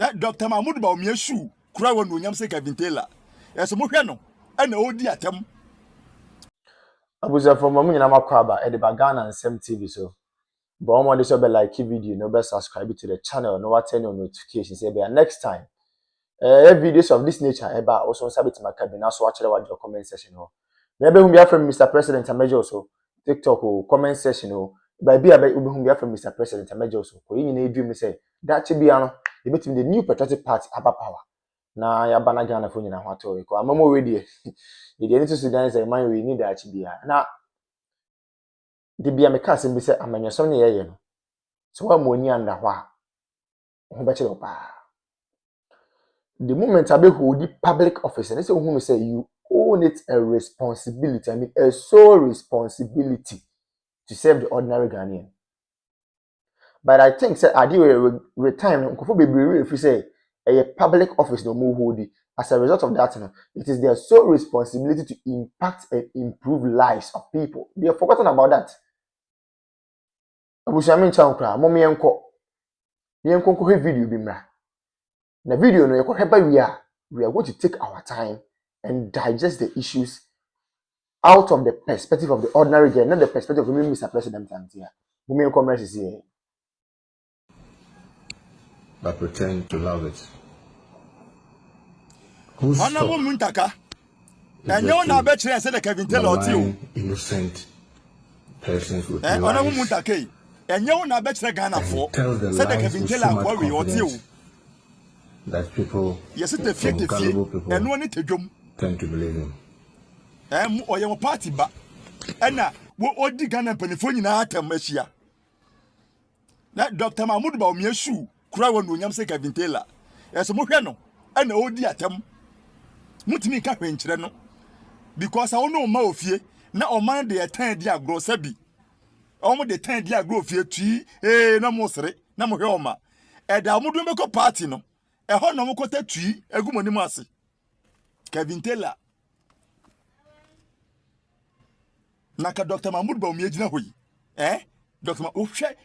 na Dr. Bawumia shoe kura won onyam se Kevin Taylor eso mo hwe no na odi atem abusiafo mo nyina makwa ba e de bagana nsem TV so but omo de so be like video no be subscribe to the channel no what turn on notifications say be next time videos of this nature eba also sabit makabina so akere wa comment section ho na be hu bia from Mr. President Amejo so TikTok o comment section ho ba bia be hu bia from Mr. President Amejo so ko yin na edwum me say that bia no e betim the new patriotic party aba power na ya bana Ghana fo nyina ho ato ko amamo we de e de to Sudan say man we need that bia na de bia me ka sem bi say amanyesom ne yeye no so wa mo ni anda ho a ho be chiro pa the moment I be hold the public office and say who say you own it a responsibility, I mean a sole responsibility to serve the ordinary Ghanaian. But I think say I do retirement nkofo bebree if you say a public office no more hold it. As a result of that, it is their sole responsibility to impact and improve lives of people. They have forgotten about that. Abusiamin chankra, momi enko. Yenko ko video bi mra. Na video no we are going to take our time and digest the issues out of the perspective of the ordinary girl, not the perspective of Mr. President here. Women commerce is here. But pretend to love it. Honorable Muntaka. And you na bet say the Kevin Taylor you innocent persons with Honorable Muntaka. And you na bet say Ghana for say the Kevin Taylor worry or you. That people, yes, it's the people, and one it tend to believe him. Or your party back. And now, what all the Ghana Penifoni na Atamashia. That Dr. Bawumia shoe, cry when William say Kevin Taylor. As a Mohano, and old dear Tam Mutimi Capentreno. Because I don't know more of ye, now on mind the 10 dear grow sabi. Almost the 10 dear grow fear tree, no more, no more homa. And I would make a party no. E ho no mokota tui egumoni mase Kevin Taylor naka Dr. Bawumia gina hoyi Dr.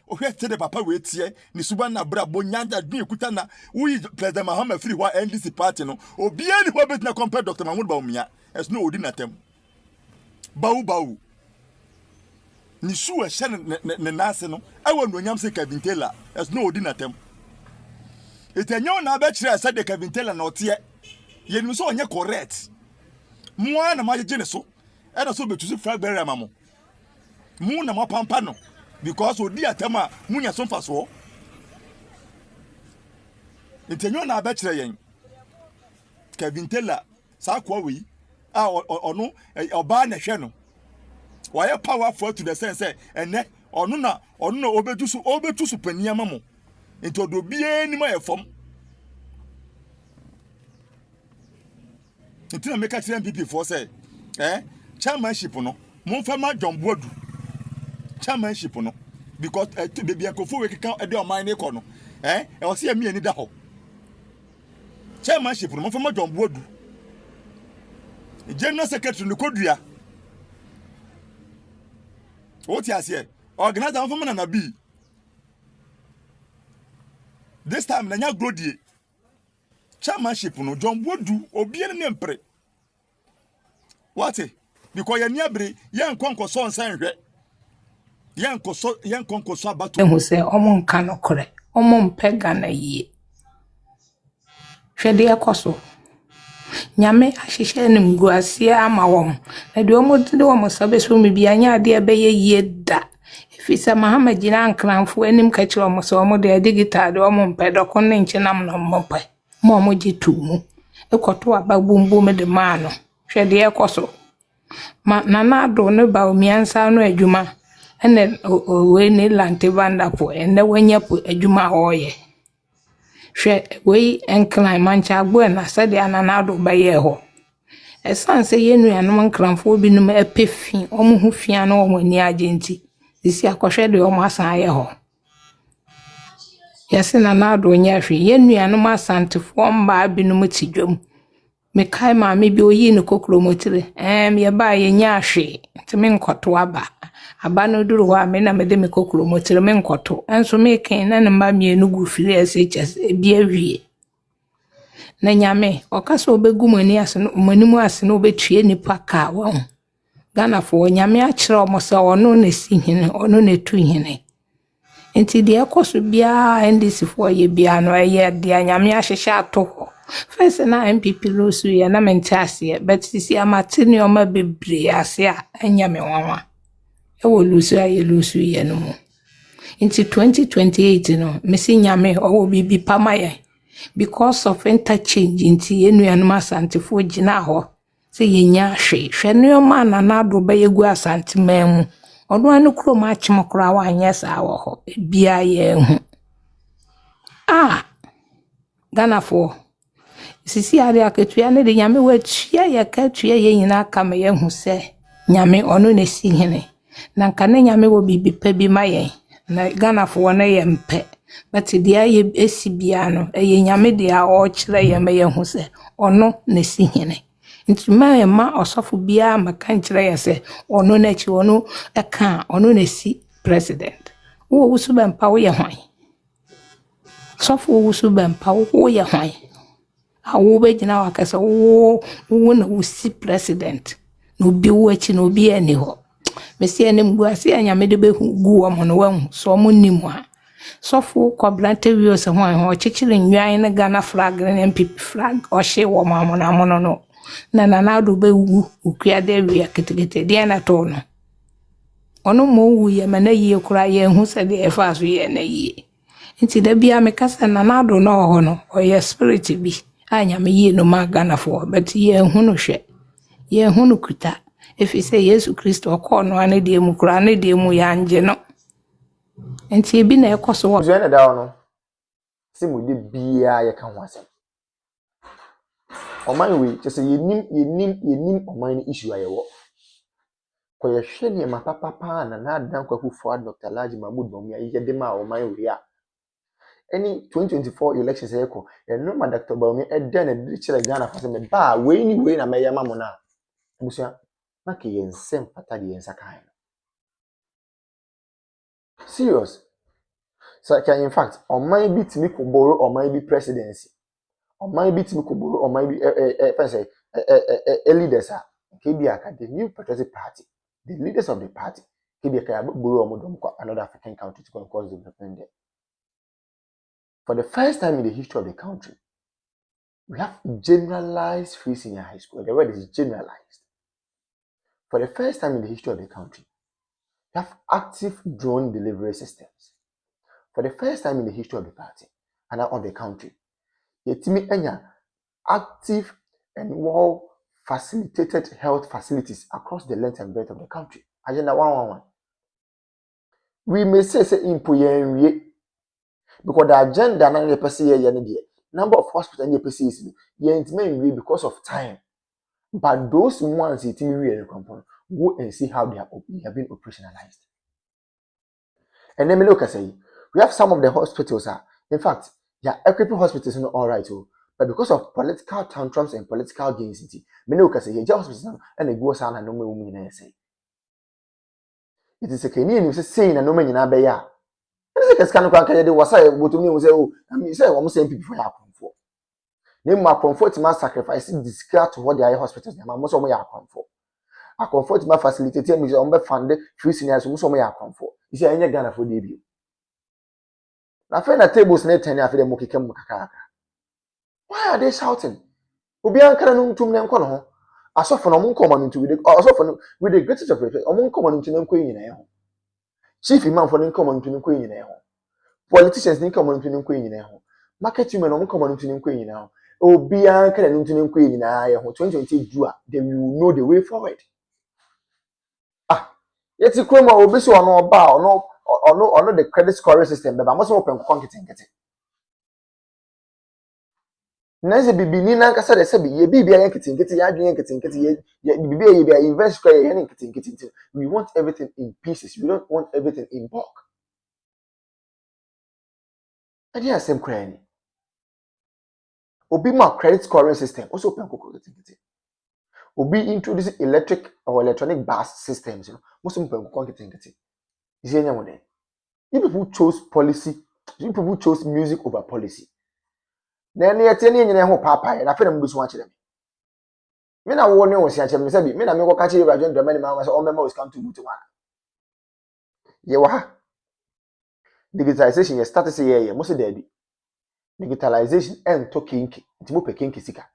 ohwe tede papa we tie ni suba na bra bonyanja dwen kuta na we President Mahama free wa NDC party no obi ani ho bet na compare Dr. Bawumia es no odi natem bawu ni su e hye ne nase no e wonu nyam se Kevin Taylor es no odi natem Etenyo na be kire say the Kevin Taylor na ote yenim so onye correct mo na ma gene so e na so betusi frag berry amamo mu na ma pampa no because odi atama munya so faso etenyo na be kire yen Kevin Taylor sa kwa wi ono oba na hwe no why powerful to the sense ene ono na obetusu pani amamo into do bie ni ma yefom ntina make tell MPP for say chairmanship no mo fa ma John Boadu chairmanship no because baby akofo we keka e de o man ne ko no e o se mi ani da ho chairmanship no mo fa ma John Boadu general secretary no kodua o ti ase organizer mo fa ma na bi this time na nya grodie chairmanship no John Boadu obi ene nempre what because ye niabre ye nkonkoso nsan hwe ye nkonkoso abato ehu se omo nka no kore omo mpega na yie hwede yakoso nyame ahihye ne mguasia ama wom na de omo de omo sabeso mi bia nya ade ebe ye yie da Fisa Mahama jina nkranfo anim ka kire omo so omo de digital de omo mpedo ko ne nkyenam no mpe mo omo jitu mu ekoto aba bumbu me de maano hwede ekoso ma nana do ne Bawumia nsa no adwuma ene we ne lante vandapo ene wanyapo adwuma hoye hwe we enklan mancha agbo na sade anana do baye ho esanse yenuanom nkranfo binum epefi omo hu fia na omo ni agenti isi akohwe de omo asan ye ho yesi nana do nya hwe yenuanom asantefo mba binum tidwam mekai ma me bi oyi ne kokro motire me ba ye nya hwe timi nkoto aba no duru ho me na me de me kokro motire me nkoto enso me ken na ne mba mienu gu firi SHS bi awie Na nyame okasa obegu mani ase no mani mu ase no obetue nipa ka wa ho. Ghana for nyame akire omo se ono na si hene ono na tu hene. Nti de ekoso bia NDC for ye bia no ye de nyame ahyehye ato ho. First na MPP losu ye na mentase but sisi amate ne oma bebre ase a anyame wanwa. E wo losu aye losu ye no mu. Nti 2028 no mesi nyame owo bibi pamaye because of interchange nti yenuanum asantefo gina ho se yenya hwe nneoma nanado bayegu asantemam ono anu krom achim kra wa anya sa wo ho bia ye hu Ghana for sisi ari akatua ne de nyame watua ye katua ye nyina kama ye hu se nyame ono na si hene na nka ne nyame wo bibi pa bi maye na Ghana for na ye mpe but dia ye esibia no ye nyame dia o kire ye me ye hu se ono na si hene nti ma osofo bia maka nkire ye se ono na chi ono eka ono na si president wo wusu bempa wo ye hwan sofo wo wusu bempa wo ye hwan awo be gina wakasa wo na wo si president no bi wo achi no bi ani ho mesi anem gu ase anyame de be gu wo mo no wan so mo nim ha sofo kwabrante wi se hwan ho chichire nwan ne Ghana flag ne MPP flag o hye wo mo na mo no na do be wu ukua de wi aketekete de na to no ono mo wu ye ma na yie kura ye hu se de efa so ye na yie nti da bia me kasa na do no ho no o ye spirit bi anyame yie no ma Ghana for but ye hu no hwe ye hu no kuta if you say Yesu Kristo okọ no ane de mu kura ane de mu ya nje no enti ebi na ekoso wo Zwe na da no. Se mu de bia ye ka ho asem. Oman we just yenim oman ni issue ayewo. Ko ye hwe ne ma papa na adan kwakufo Dr. Bawumia ye de ma oman we a. Any 2024 elections ayeko. E no ma Dr. Bawumia e de na de kire Ghana fa se me ba we na meyama mo na. Abusia na ke ye nsem pata de yensa kan. Serious. So in fact, oman bi timi ko borrow oman bi presidency. Oman bi timi ko borrow oman bi leaders a KBA the new patriotic party, the leaders of the party KBA ka borrow omodom kwa another African country to cause development there. For the first time in the history of the country, we have generalized free senior high school. The word is generalized. For the first time in the history of the country, we have active drone delivery systems. For the first time in the history of the party and of the country, yetimi enya active and well facilitated health facilities across the length and breadth of the country. Agenda 111. We may say impoyen because the agenda na the person here number of hospitals in the person is because of time. But those ones yetimi we component, go and see how they have been operationalized. And then me look at say we have some of the hospitals in fact, yeah, equipping hospitals not all right but because of political tantrums and political gains, many look at say yeah, hospitals and they go sana no me na say. It is a Kenyan you say na no me na be ya. It is a scan kwa kaya de wasa botumi we say oh, I mean say we say people for akonfo. Name ma akonfo to ma sacrifice discard to what their hospitals na mo so mo ya akonfo. Akonfo to ma facilitate me say on be fund free seniors so mo ya akonfo. You say anya Ghana for dey. Na fe na tables na 10 afi dem mokeke kakaka. Why are they shouting? Obi ankara no ntum ne nko no ho. Asofo no monko ma ntum with asofo no with the greatest of respect, omonko ma ntum ne nko nyina e ho. Chief imam for nko ma ntum ne nko nyina e ho. Politicians nko ma ntum ne nko nyina e ho. Market women omonko ma ntum ne nko nyina e ho. Obi ankara no ntum ne nko nyina e ho. 2020 do they will know the way forward. Yeti kroma obi so ono oba ono the credit scoring system beba mo so open konketenkete. Nanze bibini na nkasa de sebi ye bibia yanketenkete ya adwen yanketenkete ye bibia ye bia invest kwa ye yanketenkete. We want everything in pieces. We don't want everything in bulk. Ade asem kra ni. Obi ma credit scoring system also open konketenkete. Obi introduce electric or electronic bus systems, most open konketenkete. You see anyone? You people chose policy. You people chose music over policy. na ne yete ne nyine ho papa na fe na mbusu wa kyerɛ me na wo ne wo sia kyerɛ me sɛ bi me na me ko ka kyerɛ Rajon Dramani ma sɛ o mema o scam to butu wa ye wa ha digitalization ye start say ye mo se da bi digitalization and to kinki nti mo pe kinki sika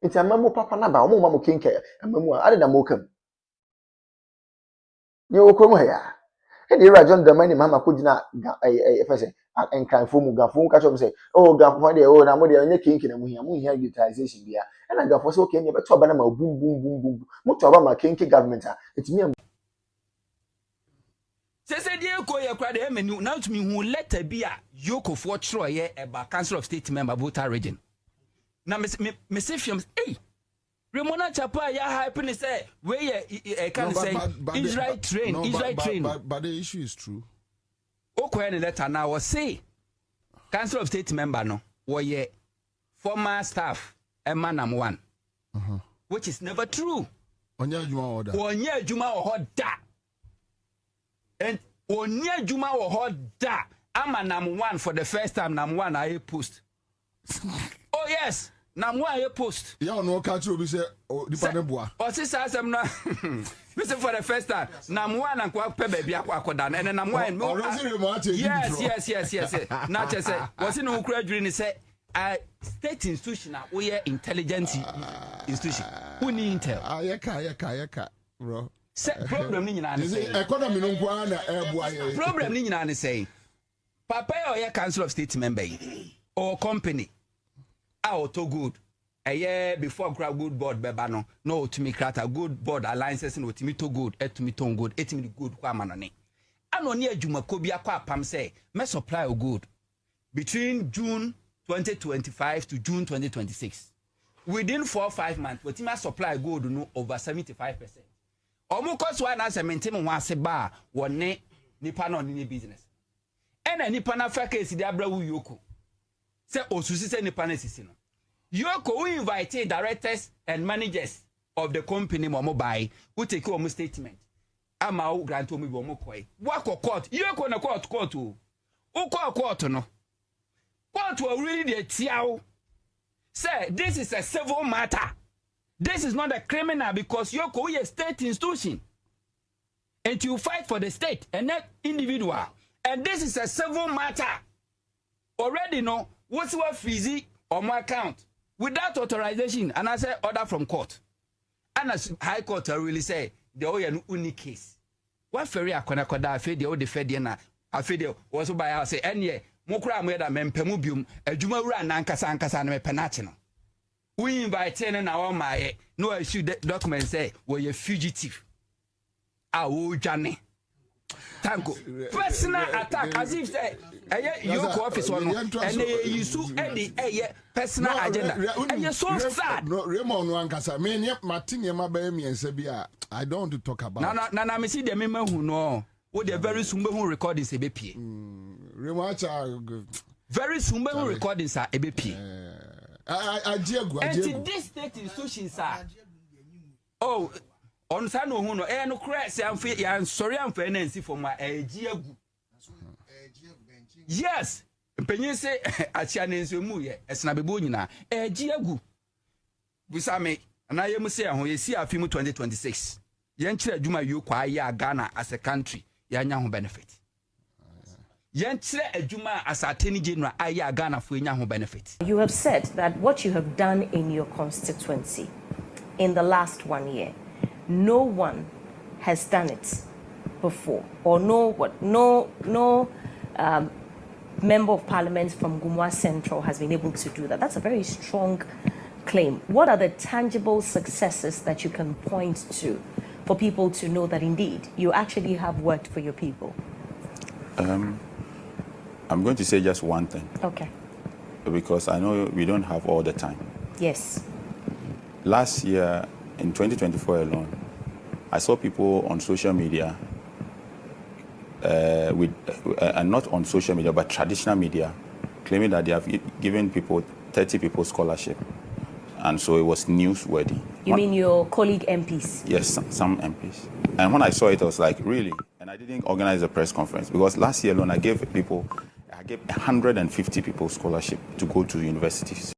nti amamu papa na ba mo ma mo kinki amamu a ade na mo kam ye wo krom ha ya e de Rajon Dramani ma ko gina efese enkranfo mu gafo ka chom say oh gafo de oh na mo de onye kinki na mo hia digitalization bia e na gafo so okay ne beto ba na ma bum mo to ba ma kinki government a etimi Say dear ko ye kwa de menu now to me who letter be a yoko for troye about Council of State member voter region. Now me say films hey Ramona Chapa ya happen say where ye can say Israel train. But the issue is true. Okay, any letter now was say Council of State member no were ye former staff a man am one. Which is never true. Onya Juma order. And Onya Juma or da I'm a number one for the first time. Number one I post. Oh yes, number one I post. Yeah, no catch you. We say oh, the boy. Or sister, I'm not. Listen for the first time. Number one and kwa baby akwa dan. And then number one. Yes. Not just say. What's in Ukraine during say state institution. We are intelligence institution. Who need intel? Ayeka, bro. Problem ni nyina say economy no kwa na problem ni nyina say papa or Council of State member or company to good before grab good board beba no to me create a good board alliances no to me to good to me to good etimi good kwa manone ano ni adwuma ko bia kwa pam say me supply of good between June 2025 to June 2026 within 4 or 5 months we ma supply good no over 75%. Omu koswa na se maintain mo ase ba wone nipa na oni business. Ena nipa na fa case di abra wu yoko. Se osusi se nipa na sisi no. Yoko we invite directors and managers of the company mo buy, we take omu statement. Ama o grant omu bo mo koi. Wako court, yoko na court o. Uko court no. Court will really dey tiao. Say this is a civil matter. This is not a criminal because Yoko is a state institution. And you fight for the state and not individual. And this is a civil matter. Already know what's what fizzy on my account without authorization. And I say order from court. And as High Court really say the only unique case. What ferry akona koda afi the old fediana afi the was by us say any mokra mo da mempemubium adwuma wura nankasa na mepenache no. We invite and our my no issue document say we're a fugitive. Johnny. Thank you. Personal attack as if say your office one and you sue any personal agenda. And you're so sad. No, Raymond Wankasa, me Martin Yamabemi and Sebia. I don't want to talk about Nana, me see the member who know what the very soon who recordings a BP. Very soon who recordings are a BP. And this state institutions are oh on Sano Huno no crash and sorry I'm for NDC for my Agyeta. Yes, Penny say Achianensu Muye, as Nabibunina, Agyeta. Busame, and I am saying when you see a film 2026. Yantra Juma you kwaya Ghana as a country, Yanyahu benefit. Yantre Ejuma as Attorney General Aya Ghana for Yanyahu benefit. You have said that what you have done in your constituency in the last 1 year, no one has done it before, or no member of parliament from Gumwa Central has been able to do that. That's a very strong claim. What are the tangible successes that you can point to for people to know that indeed you actually have worked for your people? I'm going to say just one thing. Okay. Because I know we don't have all the time. Yes. Last year, in 2024 alone, I saw people on social media, and not on social media, but traditional media, claiming that they have given people 30 people scholarship. And so it was newsworthy. You mean your colleague MPs? Yes, some MPs. And when I saw it, I was like, really? And I didn't organize a press conference because last year alone, I gave people I gave 150 people scholarship to go to universities.